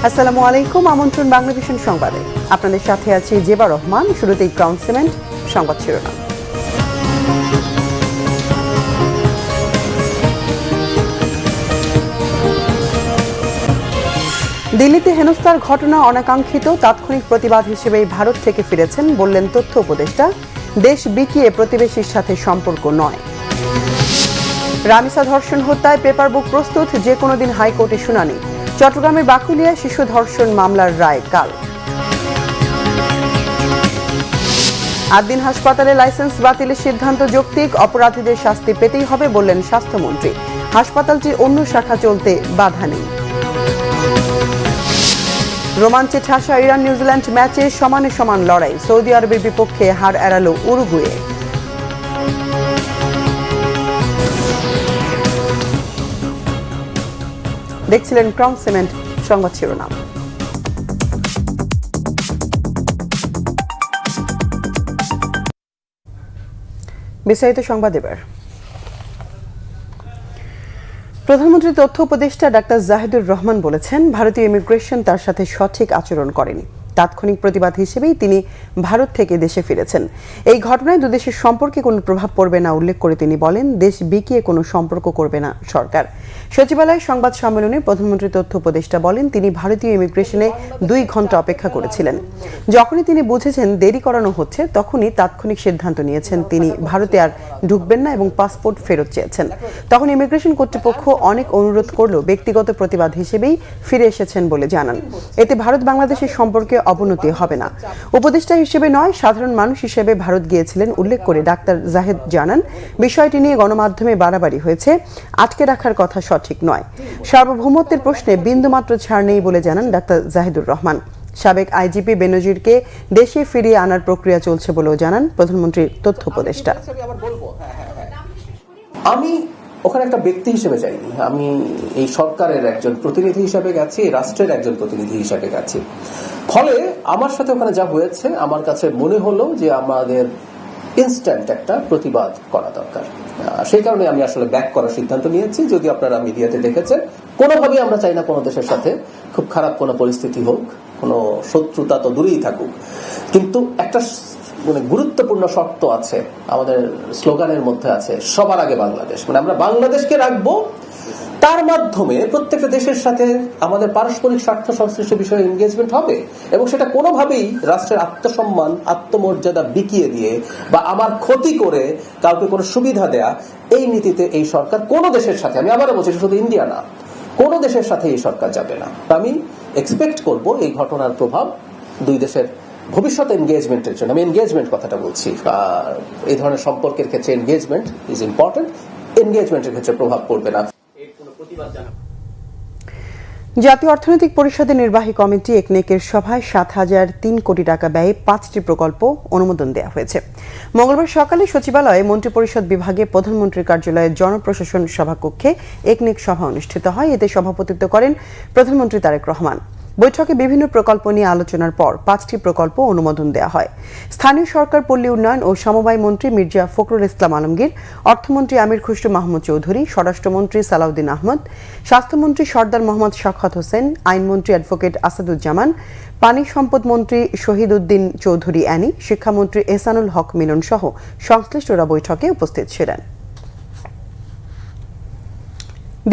আসসালামু আলাইকুম, আমন্ত্রণ বাংলাদেশের সংবাদে। আপনাদের সাথে আছি জেবা রহমান। শুরুতেই ক্রাউন সিমেন্ট সংবাদ শিরোনাম। দিল্লিতে হেনস্থার ঘটনা অনাকাঙ্ক্ষিত, তাৎক্ষণিক প্রতিবাদ হিসেবেই ভারত থেকে ফিরেছেন বললেন তথ্য উপদেষ্টা। দেশ বিকিয়ে প্রতিবেশীর সাথে সম্পর্ক নয়। রামিসা ধর্ষণ হত্যায় পেপার বুক প্রস্তুত, যে কোনো দিন হাইকোর্টে শুনানি। চট্টগ্রামের বাকুলিয়ায় শিশু ধর্ষণ মামলার রায় কাল। 8 দিন হাসপাতালে লাইসেন্স বাতিলের সিদ্ধান্ত যৌক্তিক, অপরাধীদের শাস্তি পেতেই হবে বললেন স্বাস্থ্যমন্ত্রী। হাসপাতালটির অন্য শাখা চলতে বাধা নেই। রোমাঞ্চে ঠাসা ইরান নিউজিল্যান্ড ম্যাচে সমানে সমান লড়াই, সৌদি আরবের বিপক্ষে হার এড়ালো উরুগুয়ে। দেখছিলেন ক্রাউন সিমেন্ট সংবাদ শিরোনাম। বিস্তারিত সংবাদ এবার। প্রধানমন্ত্রী তথ্য উপদেষ্টা ডাক্তার জাহিদুর রহমান বলেছেন, ভারতীয় ইমিগ্রেশন তার সাথে সঠিক আচরণ করেনি। তাৎক্ষণিক প্রতিবাদ হিসেবেই তিনি ভারত থেকে দেশে ফিরেছেন। এই ঘটনায় দুদেশের সম্পর্কে কোনো প্রভাব পড়বে না উল্লেখ করে তিনি বলেন, দেশ বিকিয়ে কোনো সম্পর্ক করবে না সরকার। সচিবালয়ে সংবাদ সম্মেলনে প্রধানমন্ত্রী তথ্য উপদেষ্টা বলেন, তিনি ভারতীয় ইমিগ্রেশনে 2 ঘন্টা অপেক্ষা করেছিলেন। যখনই তিনি বুঝেছেন দেরি করানো হচ্ছে, তখনই তাৎক্ষণিক সিদ্ধান্ত নিয়েছেন তিনি ভারতে আর ঢুকবেন না এবং পাসপোর্ট ফেরত চেয়েছেন। তখন ইমিগ্রেশন কর্তৃপক্ষ অনেক অনুরোধ করলেও ব্যক্তিগত প্রতিবাদ হিসেবেই ফিরে এসেছেন বলে জানান। এতে ভারত বাংলাদেশের সম্পর্কে অবনতি হবে না। উপদেষ্টা হিসেবে নয়, সাধারণ মানুষ হিসেবে ভারত গিয়েছিলেন উল্লেখ করে ডাক্তার জাহিদ জানান, বিষয়টি নিয়ে গণমাধ্যমে বাড়াবাড়ি হয়েছে, আটকে রাখার কথা সঠিক নয়। সার্বভৌমত্বের প্রশ্নে বিন্দুমাত্র ছাড় নেই বলে জানান ডাক্তার জাহিদুর রহমান। সাবেক আইজিপি বেনজিরকে দেশে ফিরিয়ে আনার প্রক্রিয়া চলছে বলেও জানান প্রধানমন্ত্রীর তথ্য উপদেষ্টা। আমি ওখানে একটা ব্যক্তি হিসেবে যাইনি, আমি এই সরকারের একজন প্রতিনিধি হিসেবে গেছি, রাষ্ট্রের একজন প্রতিনিধি হিসেবে গেছি। ফলে আমার সাথে ওখানে যা হয়েছে, আমার কাছে মনে হলো যে আমাদের ইনস্ট্যান্ট একটা প্রতিবাদ করা দরকার। সেই কারণে আমি আসলে ব্যাক করার সিদ্ধান্ত নিয়েছি। যদি আপনারা মিডিয়াতে দেখেছেন, কোনোভাবেই আমরা চাই না কোনো দেশের সাথে খুব খারাপ কোনো পরিস্থিতি হোক, কোনো শত্রুতা তো দূরেই থাকুক, কিন্তু একটা গুরুত্বপূর্ণ শর্ত আছে, আমাদের স্লোগানের মধ্যে আছে, সবার আগে বাংলাদেশ। আমরা বাংলাদেশকে রাখবো, তার মাধ্যমে প্রত্যেকটা দেশের সাথে আমাদের পারস্পরিক স্বার্থ সংশ্লিষ্ট বিষয়ে এনগেজমেন্ট হবে, এবং সেটা কোনোভাবেই রাষ্ট্রের আত্মসম্মান আত্মমর্যাদা বিকিয়ে দিয়ে বা আমার ক্ষতি করে কাউকে কোনো সুবিধা দেয়া, এই নীতিতে এই সরকার কোনো দেশের সাথে, আমি আবারও বলছি শুধু ইন্ডিয়া না, কোনো দেশের সাথে এই সরকার যাবে না। আমি এক্সপেক্ট করব এই ঘটনার প্রভাব 2 দেশের ভবিষ্যৎ এনগেজমেন্টের জন্য, আমি এনগেজমেন্ট কথাটা বলছি, এই ধরনের সম্পর্কের ক্ষেত্রে এনগেজমেন্ট ইজ ইম্পর্টেন্ট, এনগেজমেন্টের ক্ষেত্রে প্রভাব পড়বে না। জাতীয় অর্থনৈতিক পরিষদের নির্বাহী কমিটি একনেকের সভায় 7,003 কোটি টাকা ব্যয়ে 5টি প্রকল্প অনুমোদন দেওয়া হয়েছে। মঙ্গলবার সকালে সচিবালয়ে মন্ত্রিপরিষদ বিভাগে প্রধানমন্ত্রীর কার্যালয়ের জনপ্রশাসন সভাকক্ষে একনেক সভা অনুষ্ঠিত হয়। এতে সভাপতিত্ব করেন প্রধানমন্ত্রী তারেক রহমান। বৈঠকে বিভিন্ন প্রকল্প নিয়ে আলোচনার পর 5টি প্রকল্প অনুমোদন দেওয়া হয়। স্থানীয় সরকার, পল্লী উন্নয়ন ও সমবায় মন্ত্রী মির্জা ফখরুল ইসলাম আলমগীর, অর্থমন্ত্রী আমির খুসরো মাহমুদ চৌধুরী, স্বরাষ্ট্রমন্ত্রী সালাউদ্দিন আহমদ, স্বাস্থ্যমন্ত্রী সর্দার মোহাম্মদ শওকত হোসেন, আইনমন্ত্রী অ্যাডভোকেট আসাদুজ্জামান, পানি সম্পদ মন্ত্রী শহীদ উদ্দিন চৌধুরী অ্যানি, শিক্ষামন্ত্রী এহসানুল হক মিলন সহ সংশ্লিষ্টরা বৈঠকে উপস্থিত ছিলেন।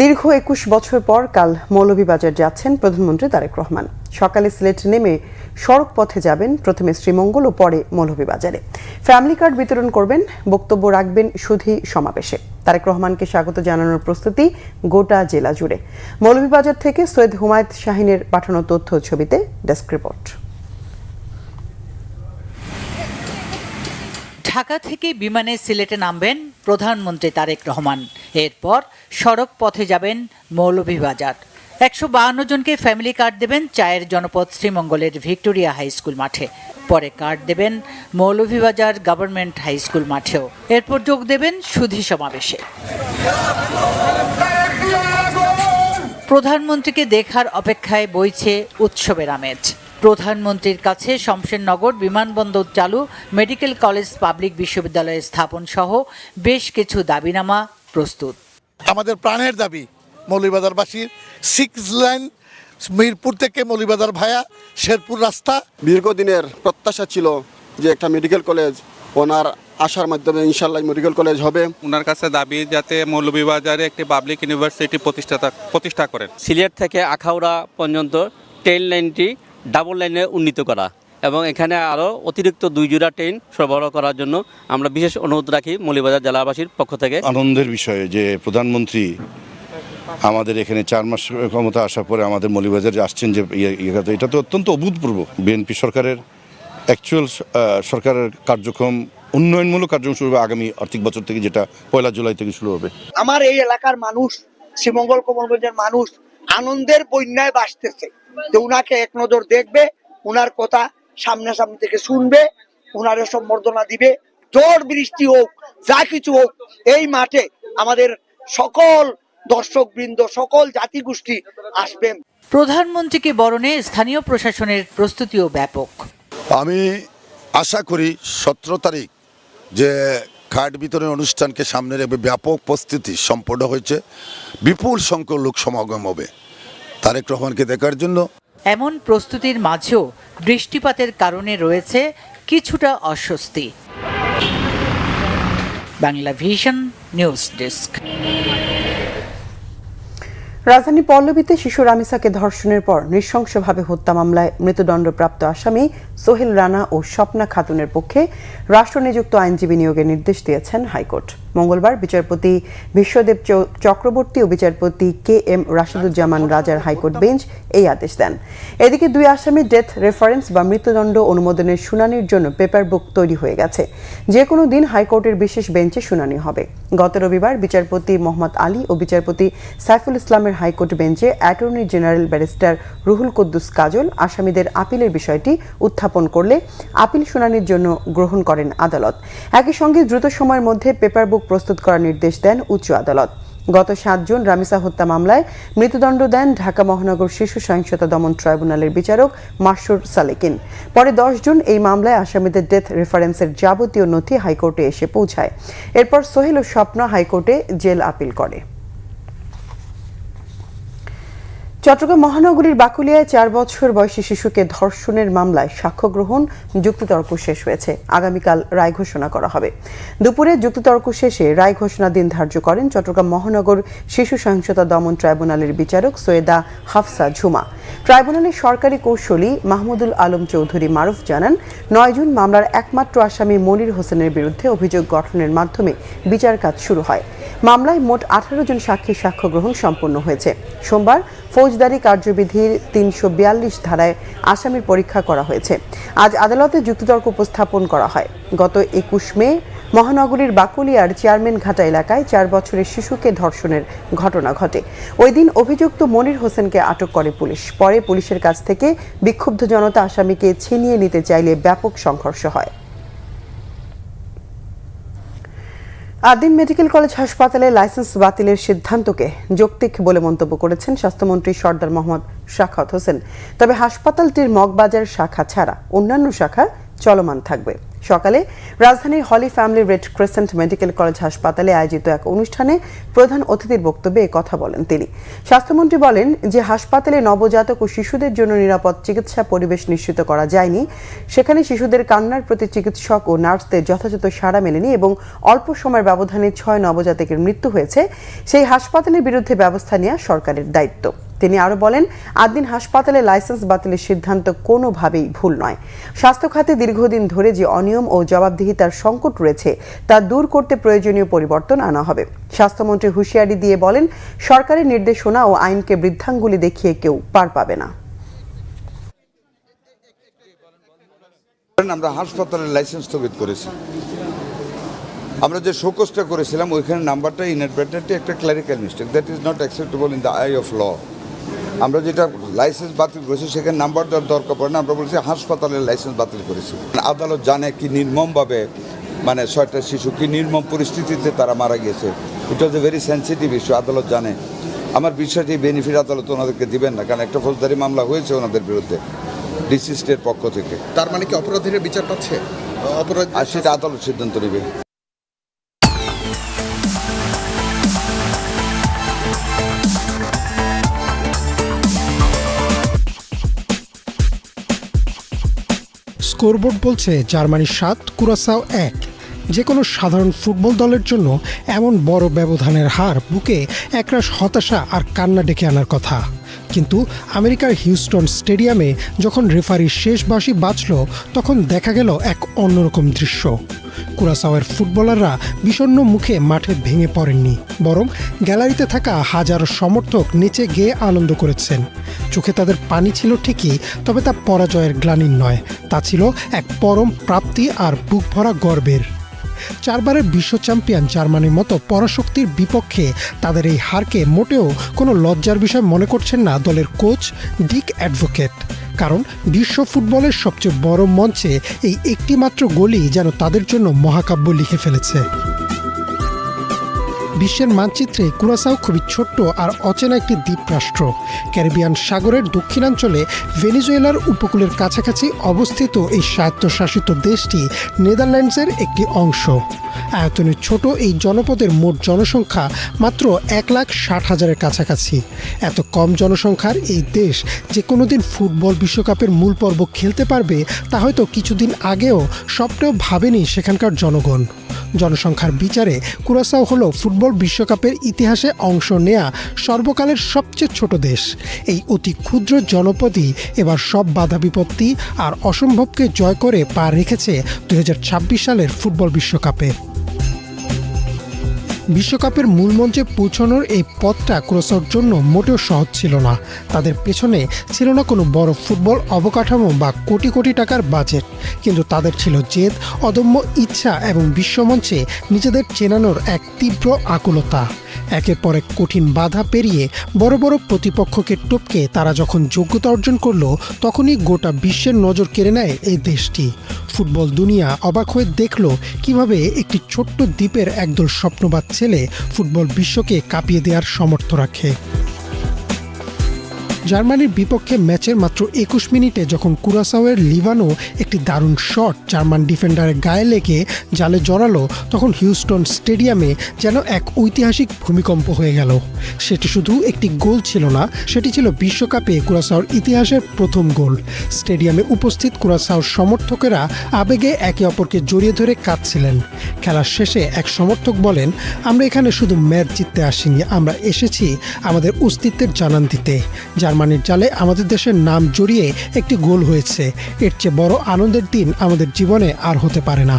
দীর্ঘ 21 বছর পর কাল মৌলভীবাজার যাচ্ছেন প্রধানমন্ত্রী তারেক রহমান। সকালে সিলেট নেমে সড়ক পথে যাবেন, প্রথমে শ্রীমঙ্গল ও পরে মৌলভীবাজারে। ফ্যামিলি কার্ড বিতরণ করবেন, বক্তব্য রাখবেন সুধী সমাবেশে। তারেক রহমানকে স্বাগত জানানোর প্রস্তুতি গোটা জেলা জুড়ে। মৌলভীবাজার থেকে সৈয়দ হুমায়ুন শাহীনের পাঠানো তথ্য ছবিতে ডেস্ক রিপোর্ট। ঢাকা থেকে বিমানে সিলেটে নামবেন প্রধানমন্ত্রী তারেক রহমান। এরপর সড়ক পথে যাবেন মৌলভীবাজার। 152 জনকে ফ্যামিলি কার্ড দেবেন চায়ের জনপদ শ্রীমঙ্গলের ভিক্টোরিয়া হাই স্কুল মাঠে। পরে কার্ড দেবেন মৌলভীবাজার গভর্নমেন্ট হাই স্কুল মাঠেও। এরপর যোগ দেবেন সুধী সমাবেশে। প্রধানমন্ত্রীকে দেখার অপেক্ষায় বইছে উৎসবের আমেজ। প্রধানমন্ত্রীর কাছে শমশেরনগর বিমানবন্দর চালু, মেডিকেল কলেজ পাবলিক বিশ্ববিদ্যালয় স্থাপন সহ বেশ কিছু দাবিনামা প্রস্তুত। আমাদের প্রাণের দাবি মৌলভীবাজারবাসীর 6 লাইন মিরপুর থেকে মৌলভীবাজার ভায়া শেরপুর রাস্তা। দীর্ঘদিনের প্রত্যাশা ছিল যে একটা মেডিকেল কলেজ ওনার আশার মাধ্যমে ইনশাল্লাহ মেডিকেল কলেজ হবে। ওনার কাছে দাবি যাতে মৌলভীবাজারে একটি পাবলিক ইউনিভার্সিটি প্রতিষ্ঠা করেন। সিলেট থেকে আখাউড়া পর্যন্ত ট্রেন লাইনটি ডাবল লাইনে উন্নীত করা এবং এখানে আরও অতিরিক্ত 2 জোড়া ট্রেন সরবরাহ করার জন্য আমরা বিশেষ অনুরোধ রাখি মৌলভীবাজার জেলাবাসীর পক্ষ থেকে। আনন্দের বিষয় যে প্রধানমন্ত্রী আমাদের এখানে 4 মাস ক্ষমতা আসার পরে আমাদের মৌলভীবাজারে আসছেন, যে এটা তো অত্যন্ত অভূতপূর্ব। বিএনপি সরকারের অ্যাকচুয়াল সরকারের কার্যক্রম, উন্নয়নমূলক কার্যক্রম শুরু হবে আগামী আর্থিক বছর থেকে, যেটা 1 জুলাই থেকে শুরু হবে। আমার এই এলাকার মানুষ, শ্রীমঙ্গল কমলগঞ্জের মানুষ আনন্দের বন্যায় বাসতেছে। তো উনাকে এক নজর দেখবে, উনার কথা সামনাসামনি থেকে শুনবে, উনারে সম্বর্ধনা দিবে। ঝড় বৃষ্টি হোক, যা কিছু হোক, এই মাঠে আমাদের সকল দর্শকবৃন্দ, সকল জাতিগোষ্ঠী আসবেন। প্রধানমন্ত্রীকে বরণে স্থানীয় প্রশাসনের প্রস্তুতিও ব্যাপক। আমি আশা করি 17 তারিখ যে কার্ড বিতরণ অনুষ্ঠানকে সামনে রেখে ব্যাপক প্রস্তুতি সম্পন্ন হয়েছে। বিপুল সংখ্যক লোক সমাগম হবে তারেক রহমানকে দেখার জন্য। এমন প্রস্তুতির মাঝেও বৃষ্টিপাতের কারণে রয়েছে কিছুটা অস্বস্তি। Bangla vision news desk. রাজধানী পল্লবীতে শিশু রামিসাকে ধর্ষণের পর নৃশংসভাবে হত্যা মামলায় মৃত্যুদণ্ডপ্রাপ্ত আসামি সোহেল রানা ও স্বপ্না খাতুনের পক্ষে রাষ্ট্রনিযুক্ত আইনজীবী নিয়োগের নির্দেশ দিয়েছেন হাইকোর্ট। মঙ্গলবার বিচারপতি বিশ্বদেব চক্রবর্তী ও বিচারপতি KM রাশিদুজ্জামান রাজার হাইকোর্ট বেঞ্চ এই আদেশ দেন। এদিকে 2 আসামির ডেথ রেফারেন্স বা মৃত্যুদণ্ড অনুমোদনের শুনানির জন্য পেপার বুক তৈরি হয়ে গেছে। যে কোনো দিন হাইকোর্টের বিশেষ বেঞ্চে শুনানি হবে। গত রবিবার বিচারপতি মোহাম্মদ আলী ও বিচারপতি সাইফুল ইসলামের হাইকোর্ট বেঞ্চে attorney general barrister Ruhul Quddus Kajal আসামিদের আপিলের বিষয়টি উত্থাপন করলে আপিল শুনানির জন্য গ্রহণ করেন আদালত। একই সঙ্গে দ্রুত সময়ের মধ্যে পেপার বুক প্রস্তুত করার নির্দেশ দেন উচ্চ আদালত। গত 7 জুন রামিসা হত্যা মামলায় মৃত্যুদণ্ড দেন ঢাকা মহানগর শিশু সহিংসতা দমন ট্রাইব্যুনালের বিচারক মাসুর সালেকিন। পরে 10 জুন এই মামলায় আসামিদের ডেথ রেফারেন্সের যাবতীয় নথি হাইকোর্টে এসে পৌঁছায়। এরপর সোহেল ও স্বপ্না হাইকোর্টে জেল আপিল করে। চট্টগ্রাম মহানগরীর বাকুলিয়ায় 4 বছর বয়সী শিশুকে ধর্ষণের মামলায় সাক্ষ্য গ্রহণ যুক্তিতর্ক শেষ হয়েছে। আগামীকাল রায় ঘোষণা করা হবে। দুপুরে যুক্তিতর্ক শেষে রায় ঘোষণা দিন ধার্য করেন চট্টগ্রাম মহানগর শিশু সহিংসতা দমন ট্রাইব্যুনালের বিচারক সৈয়দা হাফসা ঝুমা। ট্রাইব্যুনালের সরকারি কৌঁসুলি মাহমুদুল আলম চৌধুরী মারুফ জানান, 9 জুন মামলার একমাত্র আসামি মনির হোসেনের বিরুদ্ধে অভিযোগ গঠনের মাধ্যমে বিচার কাজ শুরু হয়। মামলায় মোট 18 জন সাক্ষীর সাক্ষ্য গ্রহণ সম্পন্ন হয়েছে। সোমবার ফৌজদারি কার্যবিধির 342 ধারায় আসামির পরীক্ষা করা হয়েছে। আজ আদালতে যুক্তিতর্ক উপস্থাপন করা হয়। গত 21 মে মহানগরীর বাকুলিয়ার চেয়ারম্যান ঘাটা এলাকায় 4 বছরের শিশুকে ধর্ষণের ঘটনা ঘটে। ওই দিন অভিযুক্ত মনির হোসেনকে আটক করে পুলিশ। পরে পুলিশের কাছ থেকে বিক্ষুব্ধ জনতা আসামিকে ছিনিয়ে নিতে চাইলে ব্যাপক সংঘর্ষ হয়। আদিন মেডিকেল কলেজ হাসপাতালে লাইসেন্স বাতিলের সিদ্ধান্তকে যৌক্তিক বলে মন্তব্য করেছেন স্বাস্থ্যমন্ত্রী সর্দার মোহাম্মদ শাখাওয়াত হোসেন। তবে হাসপাতালটির মগবাজার শাখা ছাড়া অন্যান্য শাখা চলমান থাকবে। সকালে রাজধানীর Holy Family Red Crescent Medical College হাসপাতালে আয়োজিত এক অনুষ্ঠানে প্রধান অতিথির বক্তব্যে কথা বলেন তিনি। স্বাস্থ্যমন্ত্রী বলেন যে হাসপাতালে নবজাতক ও শিশুদের জন্য নিরাপদ চিকিৎসা পরিবেশ নিশ্চিত করা যায়নি, সেখানে শিশুদের কান্নার প্রতি চিকিৎসক ও নার্সদের যথাযথ সাড়া মেলেনি এবং অল্প সময়ের ব্যবধানে 6 নবজাতকের মৃত্যু হয়েছে। সেই হাসপাতালের বিরুদ্ধে ব্যবস্থা নেওয়া সরকারের দায়িত্ব। তিনি আরো বলেন, আদিন হাসপাতালে লাইসেন্স বাতিলের সিদ্ধান্ত কোনোভাবেই ভুল নয়। স্বাস্থ্য খাতে দীর্ঘদিন ধরে যে অনিয়ম ও জবাবদিহিতার সংকট রয়েছে তা দূর করতে প্রয়োজনীয় পরিবর্তন আনা হবে। স্বাস্থ্যমন্ত্রী হুঁশিয়ারি দিয়ে বলেন, সরকারের নির্দেশনা ও আইনকে বৃদ্ধাঙ্গুলি দেখিয়ে কেউ পার পাবে না। আমরা হাসপাতালের লাইসেন্স স্থগিত করেছি। আমরা যে শোকজটা করেছিলাম ওইখানে নাম্বারটা ইনঅ্যাডভার্টেন্টলি একটা clerical mistake, that is not acceptable in the eye of law. আমরা যেটা লাইসেন্স বাতিল করেছি সেখানে নাম্বার দেওয়ার দরকার পড়ে না, আমরা বলছি হাসপাতালের লাইসেন্স বাতিল করেছি। আদালত জানে কি নির্মমভাবে, মানে 6টা শিশু কি নির্মম পরিস্থিতিতে তারা মারা গিয়েছে। ইট ওয়াজ এ ভেরি সেন্সিটিভ ইস্যু, আদালত জানে। আমার বিষয়টি বেনিফিট আদালত ওনাদেরকে দিবেন না, কারণ একটা ফৌজদারি মামলা হয়েছে ওনাদের বিরুদ্ধে ডিসিস্টের পক্ষ থেকে। তার মানে কি অপরাধীরা বিচার পাচ্ছে? অপরাধ আর সেটা আদালত সিদ্ধান্ত নেবে। স্কোরবোর্ড বলছে জার্মানি 7, কুরাসাও 1। যে কোনো সাধারণ ফুটবল দলের জন্য এমন বড় ব্যবধানের হার বুকে একরাশ হতাশা আর কান্না ডেকে আনার কথা। কিন্তু আমেরিকার হিউস্টন স্টেডিয়ামে যখন রেফারির শেষ বাঁশি বাজল, তখন দেখা গেল এক অন্যরকম দৃশ্য। কুরাসাওয়ের ফুটবলাররা বিষণ্ণ মুখে মাঠে ভেঙে পড়েননি, বরং গ্যালারিতে থাকা হাজারো সমর্থক নিচে গেয়ে আনন্দ করেছেন। চোখে তাদের পানি ছিল ঠিকই, তবে তা পরাজয়ের গ্লানির নয়, তা ছিল এক পরম প্রাপ্তি আর বুক ভরা গর্বের। 4 বারের বিশ্ব চ্যাম্পিয়ন জার্মানির মতো পরাশক্তির বিপক্ষে তাদের এই হারকে মোটেও কোনো লজ্জার বিষয় মনে করছেন না দলের কোচ ডিক অ্যাডভোকেট। কারণ বিশ্ব ফুটবলের সবচেয়ে বড় মঞ্চে এই একটি মাত্র গোলই যেন তাদের জন্য মহাকাব্য লিখে ফেলেছে। বিশ্বের মানচিত্রে কুরাসাও খুবই ছোট্ট আর অচেনা একটি দ্বীপরাষ্ট্র। ক্যারিবিয়ান সাগরের দক্ষিণাঞ্চলে ভেনেজুয়েলার উপকূলের কাছাকাছি অবস্থিত এই স্বায়ত্তশাসিত দেশটি নেদারল্যান্ডসের একটি অংশ। আয়তনে ছোট এই জনপদের মোট জনসংখ্যা মাত্র 1,60,000-এর কাছাকাছি। এত কম জনসংখ্যার এই দেশ যে কোনোদিন ফুটবল বিশ্বকাপের মূল পর্ব খেলতে পারবে তা হয়তো কিছুদিন আগেও স্বপ্নেও ভাবেনি সেখানকার জনগণ। জনসংখ্যার বিচারে কুরাসাও হলো ফুটবল বিশ্বকাপের ইতিহাসে অংশ নেয়া সর্বকালের সবচেয়ে ছোট দেশ। এই অতি ক্ষুদ্র জনপদই এবার সব বাধা বিপত্তি আর অসম্ভবকে জয় করে পা রেখেছে 2026 সালের ফুটবল বিশ্বকাপে। বিশ্বকাপের মূল মঞ্চে পৌঁছানোর এই পথটা কুরাসাওর জন্য মোটেও সহজ ছিল না। তাদের পেছনে ছিল না কোনো বড় ফুটবল অবকাঠামো বা কোটি কোটি টাকার বাজেট, কিন্তু তাদের ছিল জেদ, অদম্য ইচ্ছা এবং বিশ্বমঞ্চে নিজেদের চেনানোর এক তীব্র আকুলতা। একের পর এক কঠিন বাধা পেরিয়ে বড় বড় প্রতিপক্ষকে টপকে তারা যখন যোগ্যতা অর্জন করলো, তখনই গোটা বিশ্বের নজর কেড়ে নেয় এই দেশটি। ফুটবল দুনিয়া অবাক হয়ে দেখল কিভাবে একটি ছোট্ট দ্বীপের একদল স্বপ্নবাদ ছেলে ফুটবল বিশ্বকে কাঁপিয়ে দেওয়ার সামর্থ্য রাখে। জার্মানির বিপক্ষে ম্যাচের মাত্র 21 মিনিটে যখন কুরাসাওয়ের লিভানো একটি দারুণ শট জার্মান ডিফেন্ডারের গায়ে লেগে জালে জড়ালো, তখন হিউস্টন স্টেডিয়ামে যেন এক ঐতিহাসিক ভূমিকম্প হয়ে গেল। সেটি শুধু একটি গোল ছিল না, সেটি ছিল বিশ্বকাপে কুরাসাওর ইতিহাসের প্রথম গোল। স্টেডিয়ামে উপস্থিত কুরাসাওর সমর্থকেরা আবেগে একে অপরকে জড়িয়ে ধরে কাঁদছিলেন। খেলার শেষে এক সমর্থক বলেন, আমরা এখানে শুধু ম্যাচ জিততে আসিনি, আমরা এসেছি আমাদের অস্তিত্বের জানান দিতে। জার্মানির জালে আমাদের দেশের নাম জড়িয়ে একটি গোল হয়েছে, এর চেয়ে বড় আনন্দের দিন আমাদের জীবনে আর হতে পারে না।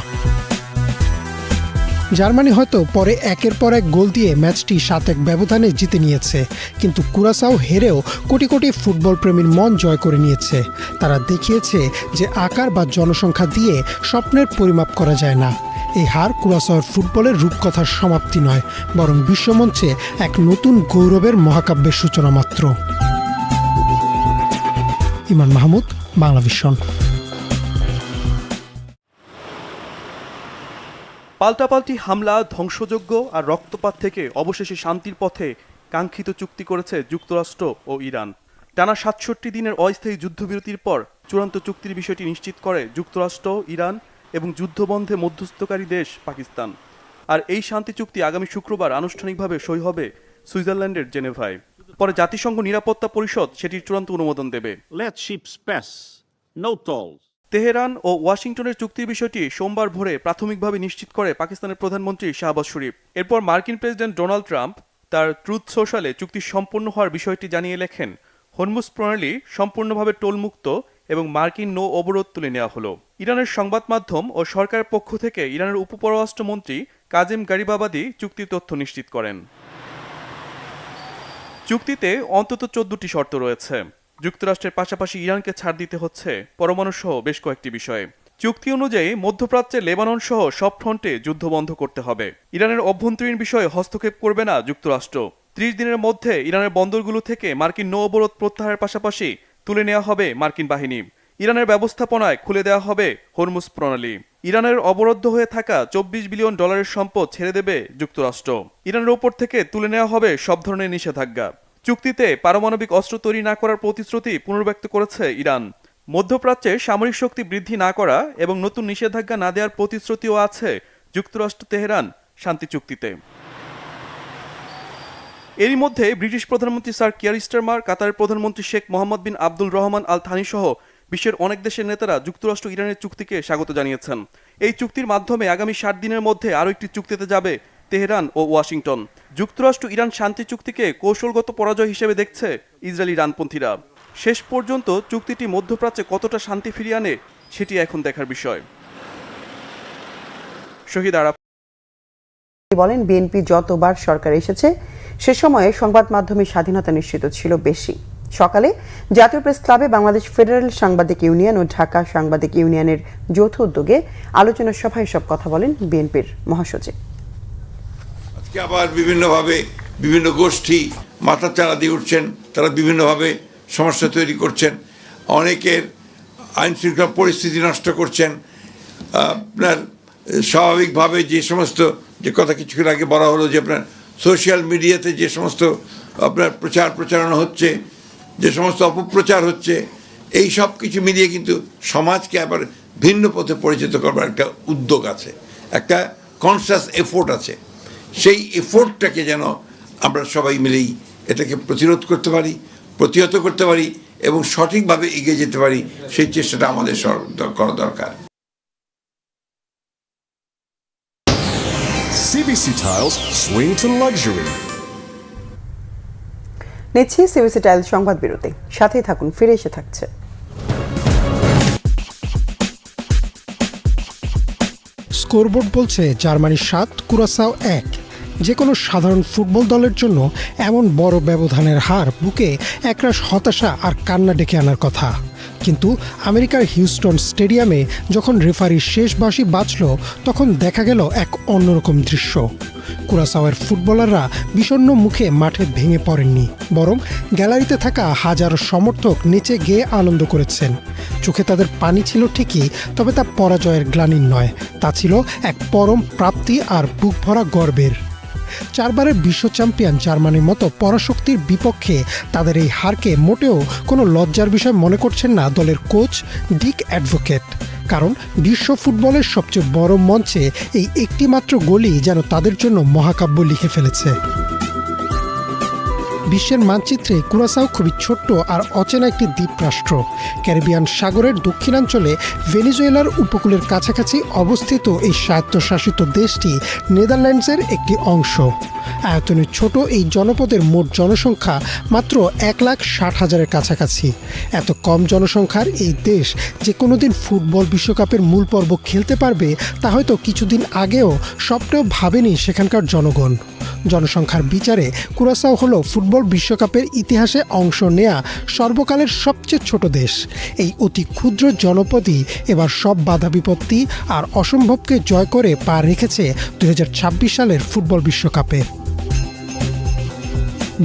জার্মানি হয়তো পরে একের পর এক গোল দিয়ে ম্যাচটি 7-1 ব্যবধানে জিতে নিয়েছে, কিন্তু কুরাসাও হেরেও কোটি কোটি ফুটবল প্রেমীর মন জয় করে নিয়েছে। তারা দেখিয়েছে যে আকার বা জনসংখ্যা দিয়ে স্বপ্নের পরিমাপ করা যায় না। এই হার কুরাসাওর ফুটবলের রূপকথার সমাপ্তি নয়, বরং বিশ্বমঞ্চে এক নতুন গৌরবের মহাকাব্যের সূচনা মাত্র। ইমান মাহমুদ, বাংলাভিশন। পাল্টাপাল্টি হামলা, ধ্বংসযজ্ঞ আর রক্তপাত থেকে অবশেষে শান্তির পথে কাঙ্ক্ষিত চুক্তি করেছে যুক্তরাষ্ট্র ও ইরান। টানা 67 দিনের অস্থায়ী যুদ্ধবিরতির পর চূড়ান্ত চুক্তির বিষয়টি নিশ্চিত করে যুক্তরাষ্ট্র, ইরান এবং যুদ্ধবন্ধে মধ্যস্থকারী দেশ পাকিস্তান। আর এই শান্তি চুক্তি আগামী শুক্রবার আনুষ্ঠানিকভাবে সই হবে সুইজারল্যান্ডের জেনেভায়। পরে জাতিসংঘ নিরাপত্তা পরিষদ সেটির চূড়ান্ত অনুমোদন দেবে। তেহরান ও ওয়াশিংটনের চুক্তির বিষয়টি সোমবার ভোরে প্রাথমিকভাবে নিশ্চিত করে পাকিস্তানের প্রধানমন্ত্রী শাহবাজ শরীফ। এরপর মার্কিন প্রেসিডেন্ট ডোনাল্ড ট্রাম্প তার ট্রুথ সোশ্যালে চুক্তি সম্পূর্ণ হওয়ার বিষয়টি জানিয়ে লেখেন, হরমুজ প্রণালী সম্পূর্ণভাবে টোলমুক্ত এবং মার্কিন নৌ অবরোধ তুলে নেওয়া হলো। ইরানের সংবাদ মাধ্যম ও সরকারের পক্ষ থেকে ইরানের উপপররাষ্ট্রমন্ত্রী কাজেম গারিবাবাদি চুক্তির তথ্য নিশ্চিত করেন। চুক্তিতে অন্তত 14টি শর্ত রয়েছে। যুক্তরাষ্ট্রের পাশাপাশি ইরানকে ছাড় দিতে হচ্ছে পরমাণু সহ বেশ কয়েকটি বিষয়ে। চুক্তি অনুযায়ী মধ্যপ্রাচ্যে লেবানন সহ সব ফ্রন্টে যুদ্ধ বন্ধ করতে হবে। ইরানের অভ্যন্তরীণ বিষয়ে হস্তক্ষেপ করবে না যুক্তরাষ্ট্র। 30 দিনের মধ্যে ইরানের বন্দরগুলো থেকে মার্কিন নৌ অবরোধ প্রত্যাহারের পাশাপাশি তুলে নেওয়া হবে মার্কিন বাহিনী। ইরানের ব্যবস্থাপনায় খুলে দেওয়া হবে হরমুজ প্রণালী। ইরানের অবরুদ্ধ হয়ে থাকা $24 বিলিয়ন সম্পদ ছেড়ে দেবে যুক্তরাষ্ট্র। ইরানের ওপর থেকে তুলে নেওয়া হবে সব ধরনের নিষেধাজ্ঞা। চুক্তিতে পারমাণবিক অস্ত্র তৈরি না করার প্রতিশ্রুতি পুনর্ব্যক্ত করেছে ইরান। মধ্যপ্রাচ্যে সামরিক শক্তি বৃদ্ধি না করা এবং নতুন নিষেধাজ্ঞা না দেওয়ার প্রতিশ্রুতিও আছে যুক্তরাষ্ট্র তেহরান শান্তি চুক্তিতে। এরই মধ্যে ব্রিটিশ প্রধানমন্ত্রী স্যার কিয়ার স্টারমার, কাতারের প্রধানমন্ত্রী শেখ মোহাম্মদ বিন আব্দুল রহমান আল থানি সহ বিশ্বের অনেক দেশের নেতারা যুক্তরাষ্ট্র ইরানের চুক্তিকে স্বাগত জানিয়েছেন। এই চুক্তির মাধ্যমে আগামী 60 দিনের মধ্যে আরও একটি চুক্তিতে যাবে তেহরান ও ওয়াশিংটন। যুক্তরাষ্ট্র ইরান শান্তি চুক্তিকে কৌশলগত পরাজয় হিসেবে দেখছে ইসরায়েলি ইরানপন্থীরা। শেষ পর্যন্ত চুক্তিটি মধ্যপ্রাচ্যে কতটা শান্তি ফিরিয়ে আনে সেটি এখন দেখার বিষয়। শহীদ আরাফ বলেন, বিএনপি যতবার সরকার এসেছে সে সময়ে সংবাদ মাধ্যমের স্বাধীনতা নিশ্চিত ছিল বেশি। সকালে জাতীয় প্রেস ক্লাবে বাংলাদেশ ফেডারেল সাংবাদিক ইউনিয়ন ও ঢাকা সাংবাদিক ইউনিয়নের যৌথ উদ্যোগে আলোচনা সভায় সব কথা বলেন বিএনপির মহাসচিব। আজকে আবার বিভিন্নভাবে বিভিন্ন গোষ্ঠী মাথাচাড়া দিয়ে উঠছেন, তারা বিভিন্নভাবে সমস্যা তৈরি করছেন, অনেকের আইন শৃঙ্খলা পরিস্থিতি নষ্ট করছেন। আপনার স্বাভাবিকভাবে যে সমস্ত যে কথা কিছুক্ষণ আগে বলা হলো যে আপনার সোশ্যাল মিডিয়াতে যে সমস্ত আপনার প্রচারণা হচ্ছে, যে সমস্ত অপপ্রচার হচ্ছে, এই সব কিছু মিলিয়ে কিন্তু সমাজকে আবার ভিন্ন পথে পরিচিত করবার একটা উদ্যোগ আছে, একটা কনসাস এফোর্ট আছে। সেই এফোর্টটাকে যেন আমরা সবাই মিলেই এটাকে প্রতিরোধ করতে পারি, প্রতিহত করতে পারি এবং সঠিকভাবে এগিয়ে যেতে পারি, সেই চেষ্টাটা আমাদের করা দরকার। CBC Tiles, swing to luxury. নিচ্ছি সিবিসি টাইল সংবাদ বিরতি, সাথেই থাকুন, ফিরে এসে থাকছে। স্কোরবোর্ড বলছে জার্মানি 7, কুরাসাও 1। যে কোনো সাধারণ ফুটবল দলের জন্য এমন বড় ব্যবধানের হার বুকে একরাশ হতাশা আর কান্না ডেকে আনার কথা। কিন্তু আমেরিকার হিউস্টন স্টেডিয়ামে যখন রেফারির শেষ বাঁশি বাজল, তখন দেখা গেল এক অন্যরকম দৃশ্য। কুরাসাওয়ের ফুটবলাররা বিষণ্ণ মুখে মাঠে ভেঙে পড়েননি, বরং গ্যালারিতে থাকা হাজারো সমর্থক নেচে গেয়ে আনন্দ করেছেন। চোখে তাদের পানি ছিল ঠিকই, তবে তা পরাজয়ের গ্লানির নয়, তা ছিল এক পরম প্রাপ্তি আর বুক ভরা গর্বের। 4 বারের বিশ্ব চ্যাম্পিয়ন জার্মানির মতো পরাশক্তির বিপক্ষে তাদের এই হারকে মোটেও কোনো লজ্জার বিষয় মনে করছেন না দলের কোচ ডিক অ্যাডভোকেট। কারণ বিশ্ব ফুটবলের সবচেয়ে বড় মঞ্চে এই একটি মাত্র গোলই যেন তাদের জন্য মহাকাব্য লিখে ফেলেছে। বিশ্বের মানচিত্রে কুরাসাও খুবই ছোট্ট আর অচেনা একটি দ্বীপরাষ্ট্র। ক্যারিবিয়ান সাগরের দক্ষিণাঞ্চলে ভেনেজুয়েলার উপকূলের কাছাকাছি অবস্থিত এই স্বায়ত্তশাসিত দেশটি নেদারল্যান্ডসের একটি অংশ। আয়তনে ছোট এই জনপদের মোট জনসংখ্যা মাত্র 1,60,000-এর কাছাকাছি। এত কম জনসংখ্যার এই দেশ যে কোনোদিন ফুটবল বিশ্বকাপের মূল পর্ব খেলতে পারবে তা হয়তো কিছুদিন আগেও স্বপ্নেও ভাবেনি সেখানকার জনগণ। জনসংখ্যার বিচারে কুরাসাও হলো ফুটবল বিশ্বকাপের ইতিহাসে অংশ নেয়া সর্বকালের সবচেয়ে ছোট দেশ। এই অতি ক্ষুদ্র জনপদই এবার সব বাধা বিপত্তি আর অসম্ভবকে জয় করে পা রেখেছে 2026 সালের ফুটবল বিশ্বকাপে।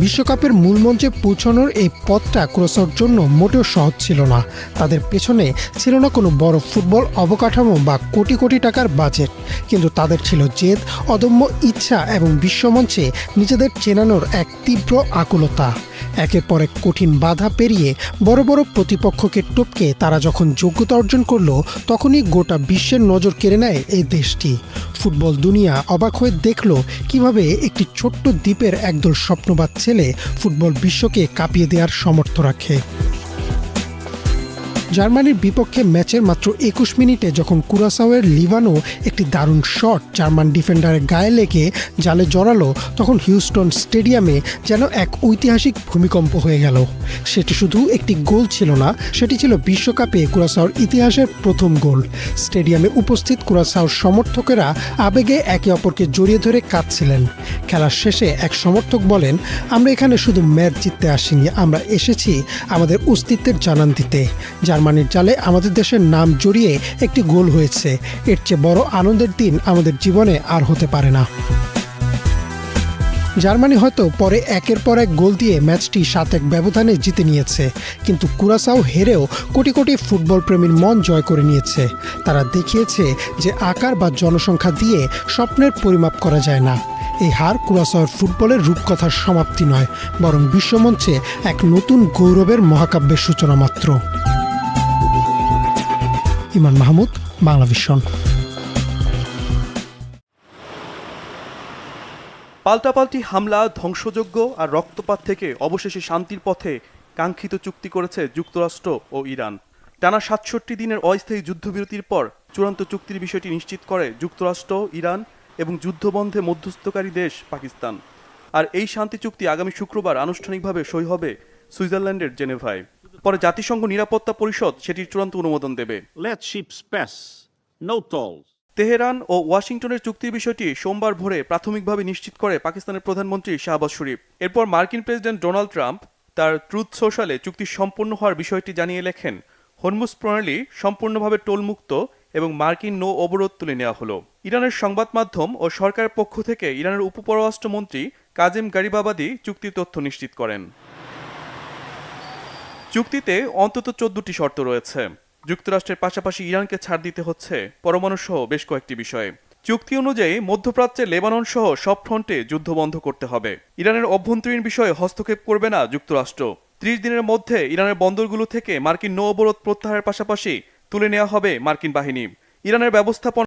বিশ্বকাপের মূল মঞ্চে পৌঁছানোর এই পথটা কুরাসাওর জন্য মোটেও সহজ ছিল না। তাদের পেছনে ছিল না কোনো বড় ফুটবল অবকাঠামো বা কোটি কোটি টাকার বাজেট, কিন্তু তাদের ছিল জেদ, অদম্য ইচ্ছা এবং বিশ্বমঞ্চে নিজেদের চেনানোর এক তীব্র আকুলতা। একের পর এক কঠিন বাধা পেরিয়ে বড় বড় প্রতিপক্ষকে টপকে তারা যখন যোগ্যতা অর্জন করলো, তখনই গোটা বিশ্বের নজর কেড়ে নেয় এই দেশটি। ফুটবল দুনিয়া অবাক হয়ে দেখল কিভাবে একটি ছোট্ট দ্বীপের একদল স্বপ্নবাদ ছেলে ফুটবল বিশ্বকে কাঁপিয়ে দেওয়ার সামর্থ্য রাখে। জার্মানির বিপক্ষে ম্যাচের মাত্র 21 মিনিটে যখন কুরাসাওয়ের লিভানো একটি দারুণ শট জার্মান ডিফেন্ডারের গায়ে লেগে জালে জড়ালো, তখন হিউস্টন স্টেডিয়ামে যেন এক ঐতিহাসিক ভূমিকম্প হয়ে গেল। সেটি শুধু একটি গোল ছিল না, সেটি ছিল বিশ্বকাপে কুরাসাওর ইতিহাসের প্রথম গোল। স্টেডিয়ামে উপস্থিত কুরাসাওর সমর্থকেরা আবেগে একে অপরকে জড়িয়ে ধরে কাঁদছিলেন। খেলার শেষে এক সমর্থক বলেন, আমরা এখানে শুধু ম্যাচ জিততে আসিনি, আমরা এসেছি আমাদের অস্তিত্বের জানান দিতে। জার্মানির জালে আমাদের দেশের নাম জড়িয়ে একটি গোল হয়েছে, এর চেয়ে বড় আনন্দের দিন আমাদের জীবনে আর হতে পারে না। জার্মানি হয়তো পরে একের পর এক গোল দিয়ে ম্যাচটি 7-1 ব্যবধানে জিতে নিয়েছে, কিন্তু কুরাসাও হেরেও কোটি কোটি ফুটবল প্রেমীর মন জয় করে নিয়েছে। তারা দেখিয়েছে যে আকার বা জনসংখ্যা দিয়ে স্বপ্নের পরিমাপ করা যায় না। এই হার কুরাসাওর ফুটবলের রূপকথার সমাপ্তি নয়, বরং বিশ্বমঞ্চে এক নতুন গৌরবের মহাকাব্যের সূচনা মাত্র। ইমান মাহমুদ, বাংলাভিশন। পাল্টাপাল্টি হামলা, ধ্বংসযজ্ঞ আর রক্তপাত থেকে অবশেষে শান্তির পথে কাঙ্ক্ষিত চুক্তি করেছে যুক্তরাষ্ট্র ও ইরান। টানা ৬৭ দিনের অস্থায়ী যুদ্ধবিরতির পর চূড়ান্ত চুক্তির বিষয়টি নিশ্চিত করে যুক্তরাষ্ট্র, ইরান এবং যুদ্ধবন্ধে মধ্যস্থকারী দেশ পাকিস্তান। আর এই শান্তি চুক্তি আগামী শুক্রবার আনুষ্ঠানিকভাবে সই হবে সুইজারল্যান্ডের জেনেভায়। পরে জাতিসংঘ নিরাপত্তা পরিষদ সেটির চূড়ান্ত অনুমোদন দেবে। তেহরান ও ওয়াশিংটনের চুক্তির বিষয়টি সোমবার ভোরে প্রাথমিকভাবে নিশ্চিত করে পাকিস্তানের প্রধানমন্ত্রী শাহবাজ শরীফ। এরপর মার্কিন প্রেসিডেন্ট ডোনাল্ড ট্রাম্প তার ট্রুথ সোশ্যালে চুক্তি সম্পূর্ণ হওয়ার বিষয়টি জানিয়ে লেখেন, হরমুজ প্রণালী সম্পূর্ণভাবে টোলমুক্ত এবং মার্কিন নৌ অবরোধ তুলে নেওয়া হলো। ইরানের সংবাদ মাধ্যম ও সরকারের পক্ষ থেকে ইরানের উপপররাষ্ট্রমন্ত্রী কাজেম গারিবাবাদি চুক্তির তথ্য নিশ্চিত করেন। চুক্তিতে অন্তত 14টি শর্ত রয়েছে। যুক্তরাষ্ট্রের পাশাপাশি ইরানকে ছাড় দিতে হচ্ছে পরমাণু সহ বেশ কয়েকটি বিষয়ে। চুক্তি অনুযায়ী মধ্যপ্রাচ্যে লেবানন সহ সব ফ্রন্টে যুদ্ধ বন্ধ করতে হবে। ইরানের অভ্যন্তরীণ বিষয়ে হস্তক্ষেপ করবে না যুক্তরাষ্ট্র। 30 দিনের মধ্যে ইরানের বন্দরগুলো থেকে মার্কিন নৌ অবরোধ প্রত্যাহারের পাশাপাশি তুলে নেওয়া হবে মার্কিন বাহিনী। ইরানের ব্যবস্থাপনা